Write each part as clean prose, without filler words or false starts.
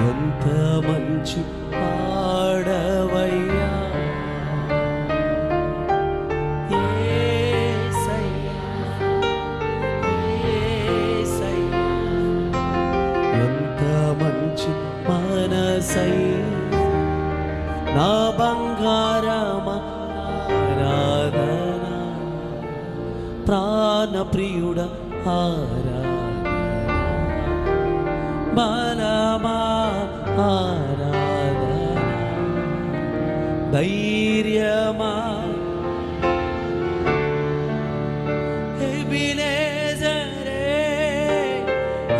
ఎంత మంచి పాడవయ్యా యేసయ్యా, యేసయ్యా. ఎంత మంచి మనసయ్యా నా బంగారమా ఆరాధన ప్రాణప్రియుడ ఆరాధన బలమా ఆరాధన ధైర్యమా ఎబినేజరే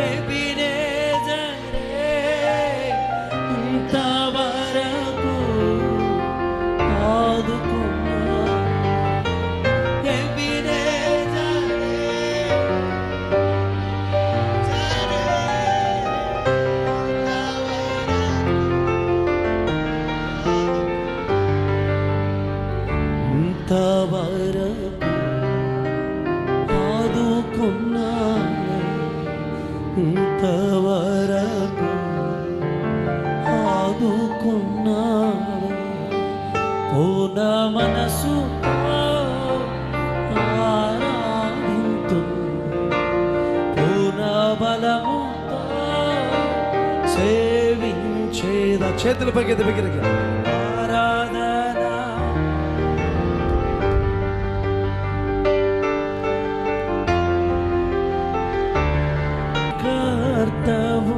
ఎబినేజరే ఇంతవరకు ఆదుకున్నా ఇంతవరకు ఆదుకున్నాను ఇంతవరకు ఆదుకున్నాను పూర్ణ మనసుతో ఆరాధింతు పూర్ణ బలముతో సేవించేదా చేతుల పైకి ఆరాధన కర్తవు